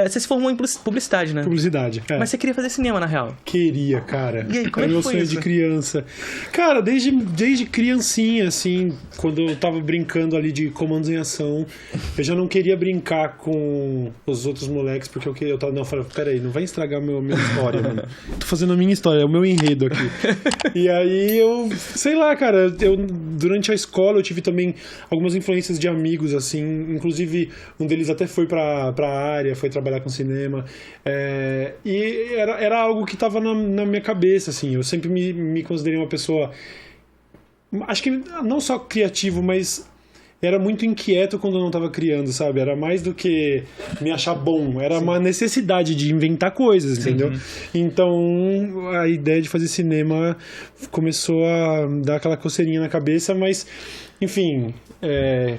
Você se formou em publicidade, né? Publicidade, Mas você queria fazer cinema, na real? Queria, cara. E aí, como era é meu que foi sonho isso? de criança. Cara, desde criancinha, assim, quando eu tava brincando ali de comandos em ação, eu já não queria brincar com os outros moleques, porque eu tava... Não, eu falei, peraí, não vai estragar a minha história, mano. Tô fazendo a minha história, é o meu enredo aqui. E aí eu... Sei lá, cara, durante a escola eu tive também algumas influências de amigos, assim, inclusive um deles até foi pra área, foi trabalhar com cinema, e era algo que tava na minha cabeça, assim, eu sempre me considerei uma pessoa, acho que não só criativo, mas era muito inquieto quando eu não estava criando, sabe? Era mais do que me achar bom, era uma necessidade de inventar coisas, entendeu? Então a ideia de fazer cinema começou a dar aquela coceirinha na cabeça, mas enfim,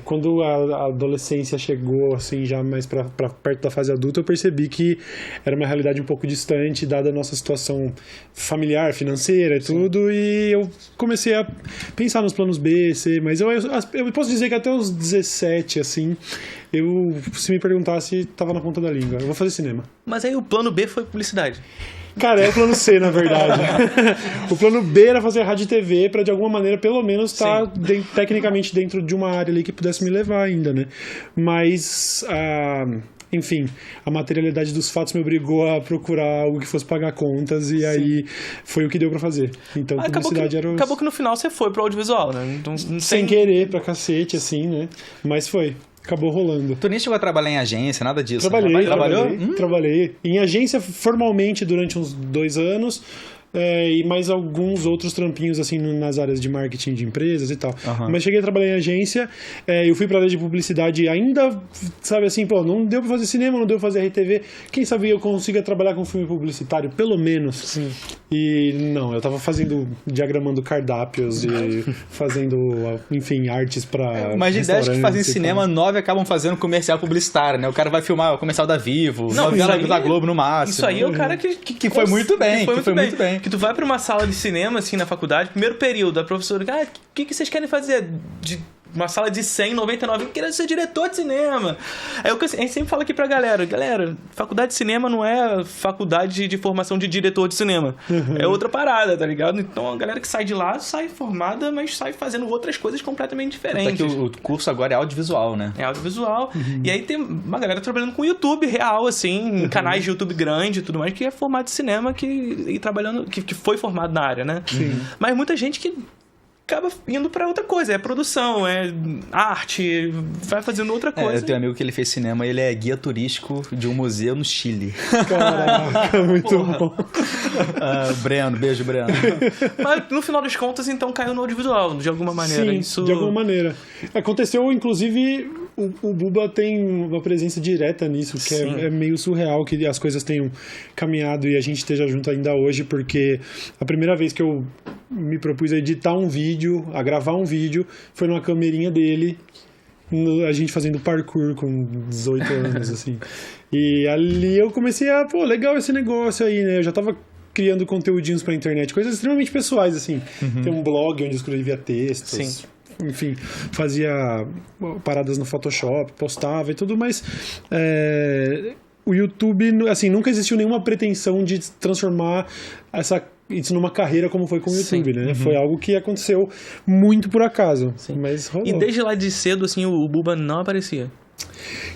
quando a adolescência chegou assim já mais para perto da fase adulta, eu percebi que era uma realidade um pouco distante dada a nossa situação familiar, financeira e tudo, e eu comecei a pensar nos planos B, C, mas eu posso dizer que até os 17, assim, se me perguntasse, tava na ponta da língua. Eu vou fazer cinema. Mas aí o plano B foi publicidade. Cara, é o plano C, na verdade. O plano B era fazer rádio e TV pra, de alguma maneira, pelo menos estar tecnicamente dentro de uma área ali que pudesse me levar ainda, né? Mas, enfim, a materialidade dos fatos me obrigou a procurar algo que fosse pagar contas e aí foi o que deu pra fazer. Então, publicidade era... Acabou que no final você foi pro audiovisual, né? Então, sem querer, pra cacete, assim, né? Mas foi. Acabou rolando. Tu nem chegou a trabalhar em agência, nada disso. Trabalhei. Em agência formalmente durante uns 2 anos. E mais alguns outros trampinhos assim nas áreas de marketing de empresas e tal. Mas cheguei a trabalhar em agência, eu fui pra área de publicidade ainda, sabe assim, pô, não deu pra fazer cinema, não deu pra fazer RTV, quem sabe eu consiga trabalhar com filme publicitário, pelo menos. Sim. E não, eu tava diagramando cardápios e fazendo, enfim, artes pra mas de ideias que fazem cinema, 9 acabam fazendo comercial publicitário, né? O cara vai filmar o comercial da Vivo, novela da Globo no máximo. Isso aí é o cara que foi muito bem, que foi muito bem. Que tu vai pra uma sala de cinema, assim, na faculdade, primeiro período, a professora, o que vocês querem fazer? Uma sala de 100, 99, eu quero ser diretor de cinema. Aí a gente sempre fala aqui pra galera, faculdade de cinema não é faculdade de formação de diretor de cinema. É outra parada, tá ligado? Então a galera que sai de lá sai formada, mas sai fazendo outras coisas completamente diferentes. Até que o curso agora é audiovisual, né? É audiovisual. E aí tem uma galera trabalhando com YouTube real, assim, em canais de YouTube grande e tudo mais, que é formado de cinema e trabalhando, que foi formado na área, né? Sim. Mas muita gente que acaba indo pra outra coisa, é produção, é arte, vai fazendo outra coisa. Eu tenho um amigo que ele fez cinema, ele é guia turístico de um museu no Chile. Caraca, muito bom. Breno, beijo, Breno. Mas no final das contas, então, caiu no audiovisual, de alguma maneira. Sim, de alguma maneira. Aconteceu, inclusive, o Buba tem uma presença direta nisso, que é meio surreal que as coisas tenham caminhado e a gente esteja junto ainda hoje, porque a primeira vez que eu me propus a editar um vídeo, a gravar um vídeo, foi numa camerinha dele, a gente fazendo parkour com 18 anos, assim. E ali eu comecei legal esse negócio aí, né? Eu já tava criando conteúdinhos pra internet, coisas extremamente pessoais, assim. Tem um blog onde eu escrevia textos. Sim. Enfim, fazia paradas no Photoshop, postava e tudo, mas o YouTube, assim, nunca existiu nenhuma pretensão de transformar isso numa carreira como foi com o YouTube, né? Foi algo que aconteceu muito por acaso, mas rolou. E desde lá de cedo, assim, o Buba não aparecia?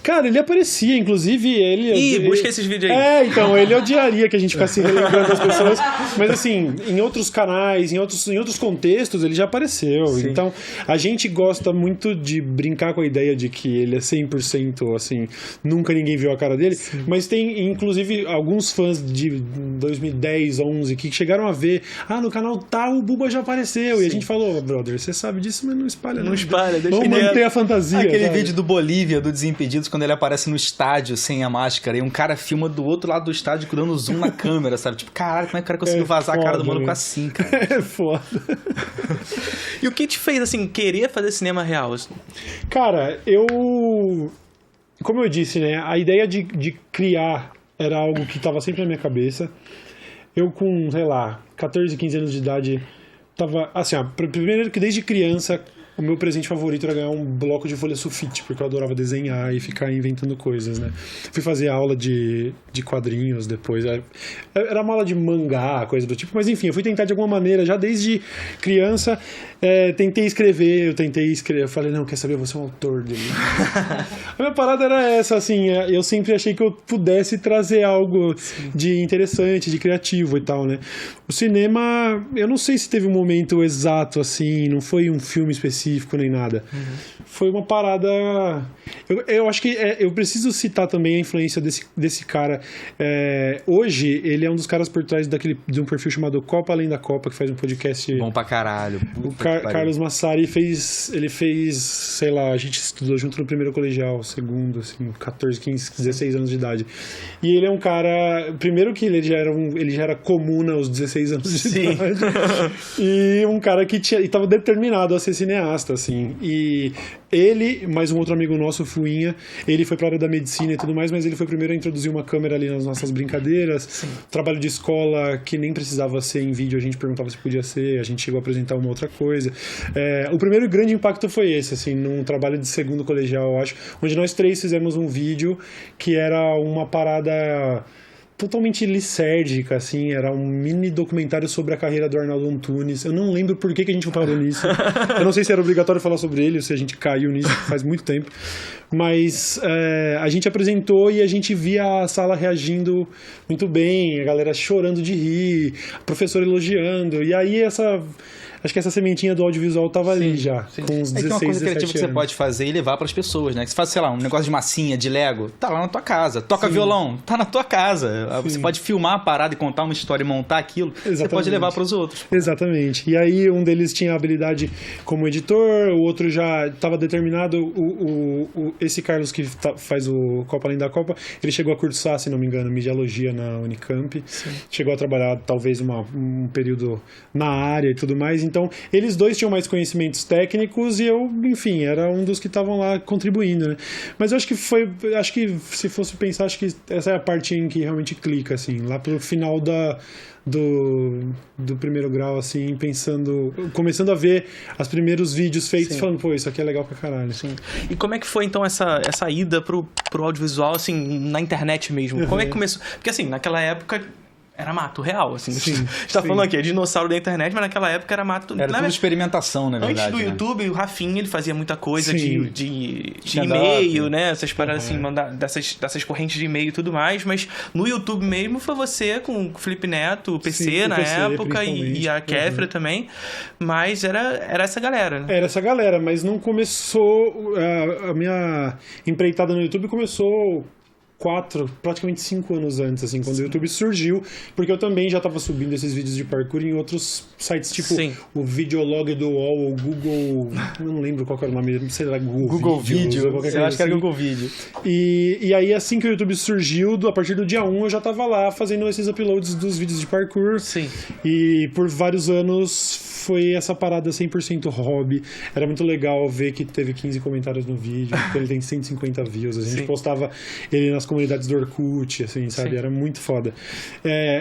Cara, ele aparecia, inclusive ele... busca esses vídeos aí. Então, ele odiaria que a gente ficasse relembrando as pessoas, mas assim, em outros canais, em outros contextos, ele já apareceu. Sim. Então, a gente gosta muito de brincar com a ideia de que ele é 100%, assim, nunca ninguém viu a cara dele, mas tem, inclusive, alguns fãs de 2010, 11, que chegaram a ver, no canal tal, o Buba já apareceu, e a gente falou, brother, você sabe disso, mas não espalha. Não espalha, deixa vamos manter a fantasia. Aquele vídeo do Bolívia, do Desimpedidos, quando ele aparece no estádio sem a máscara e um cara filma do outro lado do estádio dando zoom na câmera, sabe? Tipo, caralho, como é que o cara conseguiu vazar a cara do maluco assim, cara? É foda. E o que te fez, assim, querer fazer cinema real? Assim? Cara, como eu disse, né? A ideia de criar era algo que estava sempre na minha cabeça. Eu com, sei lá, 14, 15 anos de idade, tava, assim, primeiro que desde criança... o meu presente favorito era ganhar um bloco de folha sulfite, porque eu adorava desenhar e ficar inventando coisas, né? Fui fazer aula de quadrinhos depois. Era uma aula de mangá, coisa do tipo, mas enfim, eu fui tentar de alguma maneira, já desde criança, tentei escrever, eu falei, não, quer saber, eu vou ser um autor dele. A minha parada era essa, assim, eu sempre achei que eu pudesse trazer algo de interessante, de criativo e tal, né? O cinema, eu não sei se teve um momento exato, assim, não foi um filme específico nem nada. Foi uma parada... Eu acho que eu preciso citar também a influência desse cara. Hoje, ele é um dos caras por trás de um perfil chamado Copa Além da Copa, que faz um podcast... Bom pra caralho. O Carlos Massari ele fez, sei lá, a gente estudou junto no primeiro colegial, segundo, assim, 14, 15, 16 anos de idade. E ele é um cara... Primeiro que ele já era comum aos 16 anos de idade. E um cara que estava determinado a ser cineasta, assim. E ele, mais um outro amigo nosso, Fuinha, ele foi pra área da medicina e tudo mais, mas ele foi o primeiro a introduzir uma câmera ali nas nossas brincadeiras. Sim. Trabalho de escola que nem precisava ser em vídeo, a gente perguntava se podia ser, a gente chegou a apresentar uma outra coisa. O primeiro grande impacto foi esse, assim, num trabalho de segundo colegial, eu acho, onde nós três fizemos um vídeo que era uma parada totalmente lisérgica, assim, era um mini documentário sobre a carreira do Arnaldo Antunes. Eu não lembro por que a gente parou nisso. Eu não sei se era obrigatório falar sobre ele ou se a gente caiu nisso faz muito tempo. Mas a gente apresentou e a gente via a sala reagindo muito bem, a galera chorando de rir, a professora elogiando. E aí acho que essa sementinha do audiovisual tava ali já, com uns 16, 17 anos. É uma coisa criativa que você pode fazer e levar pras pessoas, né? Que você faz, sei lá, um negócio de massinha, de Lego, tá lá na tua casa. Toca violão, tá na tua casa. Sim. Você pode filmar a parada e contar uma história e montar aquilo. Exatamente. Você pode levar pros outros. Exatamente. E aí um deles tinha habilidade como editor, o outro já estava determinado. Esse Carlos que faz o Copa Além da Copa, ele chegou a cursar, se não me engano, mediologia na Unicamp. Sim. Chegou a trabalhar talvez um período na área e tudo mais. Então, eles dois tinham mais conhecimentos técnicos e eu, enfim, era um dos que estavam lá contribuindo, né? Mas eu acho que se fosse pensar, acho que essa é a parte em que realmente clica, assim, lá pro final do primeiro grau, assim, começando a ver os primeiros vídeos feitos, falando, pô, isso aqui é legal pra caralho. Sim. E como é que foi, então, essa ida pro audiovisual, assim, na internet mesmo? Como é que começou? Porque, assim, naquela época... Era mato real, assim. Sim, a gente tá falando aqui, é dinossauro da internet, mas naquela época era mato... Era tudo experimentação, na verdade. Antes do YouTube, o Rafinha, ele fazia muita coisa de e-mail, né? Essas paradas assim, mandar dessas correntes de e-mail e tudo mais, mas no YouTube mesmo foi você com o Felipe Neto, o PC na época e a Kéfera também, mas era essa galera, né? Era essa galera, mas não começou... A minha empreitada no YouTube começou... praticamente 5 anos antes, assim, quando o YouTube surgiu, porque eu também já estava subindo esses vídeos de parkour em outros sites, tipo o Videolog do UOL, o Google, não lembro qual era o nome, não sei lá, Google Vídeo, eu acho que era Google Vídeo. E aí, assim que o YouTube surgiu, a partir do dia 1, eu já estava lá fazendo esses uploads dos vídeos de parkour. Sim. E por vários anos foi essa parada 100% hobby. Era muito legal ver que teve 15 comentários no vídeo, porque ele tem 150 views. A gente postava ele nas comunidades do Orkut, assim, sabe? Sim. Era muito foda.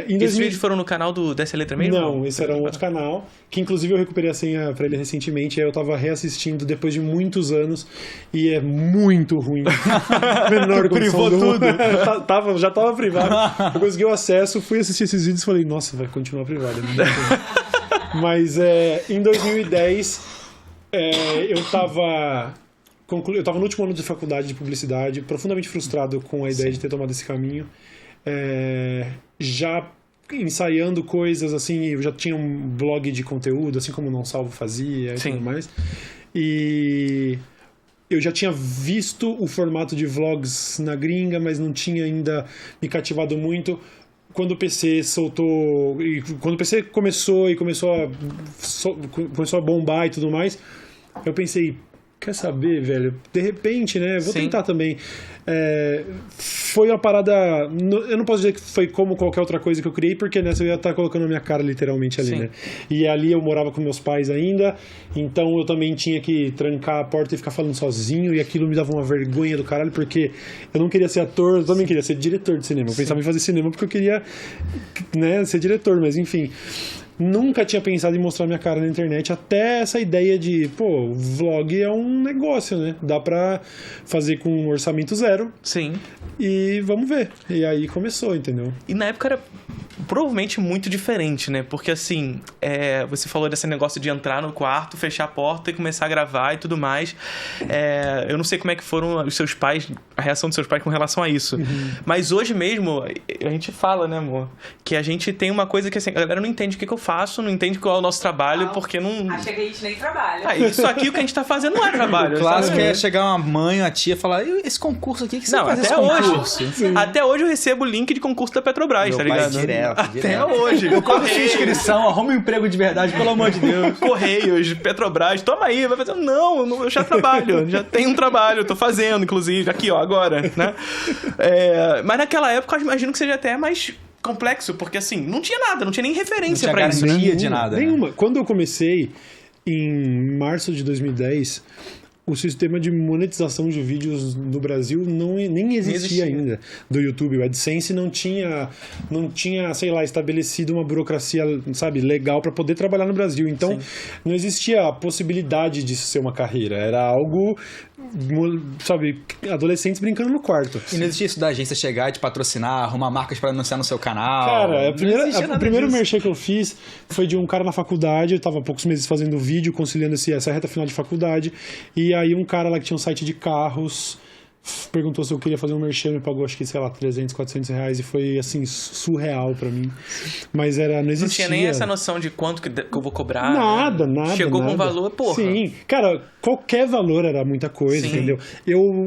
Esses vídeos foram no canal dessa letra mesmo? Não, esse era um outro canal, que inclusive eu recuperei a senha pra ele recentemente, aí eu tava reassistindo depois de muitos anos, e é muito ruim. Menor privou tudo. Já tava privado. Eu consegui o acesso, fui assistir esses vídeos e falei, nossa, vai continuar privado. Mas em 2010 eu tava no último ano de faculdade de publicidade, profundamente frustrado com a ideia de ter tomado esse caminho, já ensaiando coisas, assim, eu já tinha um blog de conteúdo, assim como o Não Salvo fazia e tudo mais, e eu já tinha visto o formato de vlogs na gringa, mas não tinha ainda me cativado muito. Quando o PC soltou, e quando o PC começou a bombar e tudo mais, eu pensei, quer saber, velho? De repente, né? Vou tentar também. Foi uma parada... Eu não posso dizer que foi como qualquer outra coisa que eu criei, porque nessa eu ia estar colocando a minha cara literalmente ali, né? E ali eu morava com meus pais ainda, então eu também tinha que trancar a porta e ficar falando sozinho, e aquilo me dava uma vergonha do caralho, porque eu não queria ser ator, eu também queria ser diretor de cinema. Eu pensava em fazer cinema porque eu queria, né, ser diretor, mas enfim... Nunca tinha pensado em mostrar minha cara na internet, até essa ideia de, pô, vlog é um negócio, né? Dá pra fazer com um orçamento zero. Sim. E vamos ver. E aí começou, entendeu? E na época era provavelmente muito diferente, né? Porque assim, você falou desse negócio de entrar no quarto, fechar a porta e começar a gravar e tudo mais. Eu não sei como é que foram os seus pais, a reação dos seus pais com relação a isso. Mas hoje mesmo, a gente fala, né, amor? Que a gente tem uma coisa que assim, a galera não entende o que eu faço, não entende qual é o nosso trabalho, porque não... Acha que a gente nem trabalha. Isso aqui, o que a gente tá fazendo não é trabalho. O clássico é chegar uma mãe, uma tia e falar, esse concurso aqui, que você faz esse concurso? Até hoje eu recebo o link de concurso da Petrobras, Meu tá ligado? Direto. Até hoje. Eu cobro sua inscrição, arruma um emprego de verdade, pelo amor de Deus. Correios, Petrobras, toma aí. Vai fazer, não, eu já trabalho, já tenho um trabalho, tô fazendo, inclusive, aqui, ó, agora, né? Mas naquela época eu imagino que seja até mais complexo, porque assim, não tinha nada, não tinha nem referência pra isso. Não tinha de nada. Nenhuma. Né? Quando eu comecei, em março de 2010, o sistema de monetização de vídeos no Brasil nem existia ainda, do YouTube. O AdSense não tinha, sei lá, estabelecido uma burocracia, sabe, legal para poder trabalhar no Brasil. Então, não existia a possibilidade disso ser uma carreira. Era algo, sabe, adolescentes brincando no quarto. E não existia isso da agência chegar e te patrocinar, arrumar marcas para anunciar no seu canal? Cara, o primeiro merchan que eu fiz foi de um cara na faculdade. Eu tava há poucos meses fazendo vídeo, conciliando essa reta final de faculdade. E aí um cara lá que tinha um site de carros perguntou se eu queria fazer um merchan, me pagou acho que, sei lá, 300, 400 reais, e foi assim, surreal pra mim. Mas não existia. Não tinha nem essa noção de quanto que eu vou cobrar. Nada. Chegou com valor, porra. Sim, cara, qualquer valor era muita coisa, entendeu?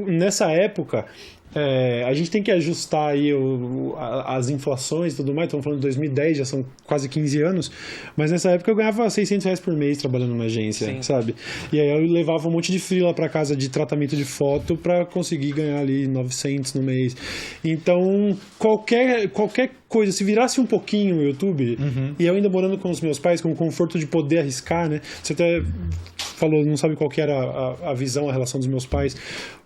Nessa época, a gente tem que ajustar aí as inflações e tudo mais. Estamos falando de 2010, já são quase 15 anos. Mas nessa época eu ganhava 600 reais por mês trabalhando numa agência, sabe? E aí eu levava um monte de freela pra casa de tratamento de foto pra conseguir ganhar ali 900 no mês. Então, qualquer coisa, se virasse um pouquinho o YouTube, e eu ainda morando com os meus pais, com o conforto de poder arriscar, né? Você até falou, não sabe qual que era a visão, a relação dos meus pais.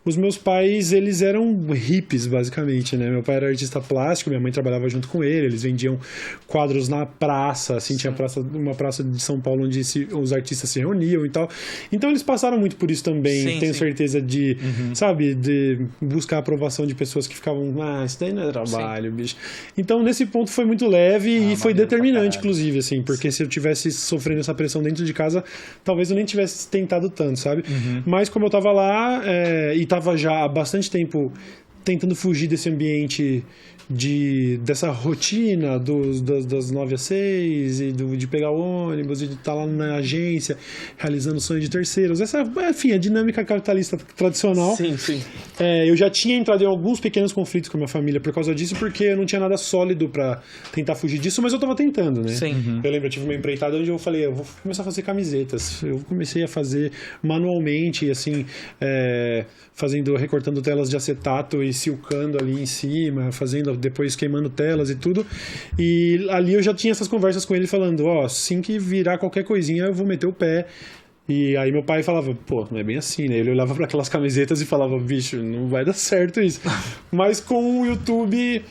Os meus pais, eles eram hippies, basicamente, né? Meu pai era artista plástico, minha mãe trabalhava junto com ele, eles vendiam quadros na praça, assim, tinha uma praça de São Paulo onde os artistas se reuniam e tal. Então eles passaram muito por isso também, tenho certeza de, sabe, de buscar a aprovação de pessoas que ficavam, isso daí não é trabalho, bicho. Então nesse ponto foi muito leve e foi determinante, inclusive, assim, porque se eu tivesse sofrendo essa pressão dentro de casa, talvez eu nem tivesse tentado tanto, sabe? Mas como eu tava lá e tava já há bastante tempo tentando fugir desse ambiente dessa rotina das 9 às 6 e de pegar o ônibus e de estar lá na agência realizando sonho de terceiros, enfim, a dinâmica capitalista tradicional. Sim. Eu já tinha entrado em alguns pequenos conflitos com a minha família por causa disso, porque eu não tinha nada sólido pra tentar fugir disso, mas eu tava tentando, né? Eu lembro, eu tive uma empreitada onde eu falei, eu vou começar a fazer camisetas. Eu comecei a fazer manualmente, assim, recortando telas de acetato e silcando ali em cima, depois queimando telas e tudo. E ali eu já tinha essas conversas com ele falando, assim que virar qualquer coisinha eu vou meter o pé. E aí meu pai falava, pô, não é bem assim, né? Ele olhava para aquelas camisetas e falava, bicho, não vai dar certo isso. Mas com o YouTube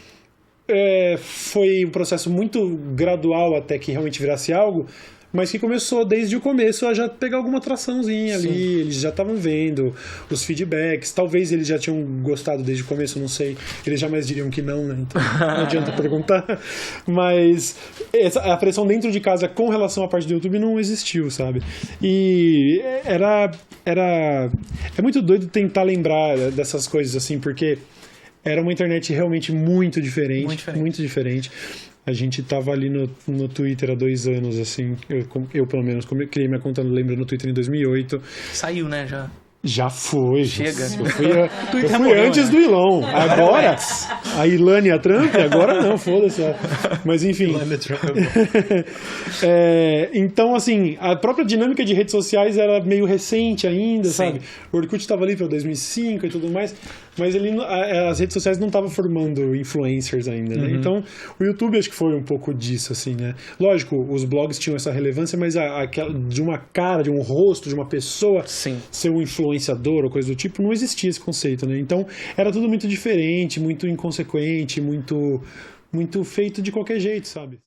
foi um processo muito gradual até que realmente virasse algo, mas que começou desde o começo a já pegar alguma traçãozinha ali. Eles já estavam vendo os feedbacks, talvez eles já tinham gostado desde o começo, não sei, eles jamais diriam que não, né? Então não adianta perguntar, mas a pressão dentro de casa com relação à parte do YouTube não existiu, sabe? E é muito doido tentar lembrar dessas coisas assim, porque era uma internet realmente muito diferente. A gente tava ali no Twitter há 2 anos, assim. Eu pelo menos, criei minha conta, lembro, no Twitter em 2008. Saiu, né, já? Já foi. Chega. Eu fui antes do Elon. Agora, a Ilane e a Trump, agora não, foda-se. Mas enfim. Então, assim, a própria dinâmica de redes sociais era meio recente ainda, sabe? O Orkut estava ali para 2005 e tudo mais, mas as redes sociais não estavam formando influencers ainda, né? Então, o YouTube acho que foi um pouco disso, assim, né? Lógico, os blogs tinham essa relevância, mas de uma cara, de um rosto, de uma pessoa ser um influenciador ou coisa do tipo, não existia esse conceito, né? Então, era tudo muito diferente, muito inconsequente, muito feito de qualquer jeito, sabe?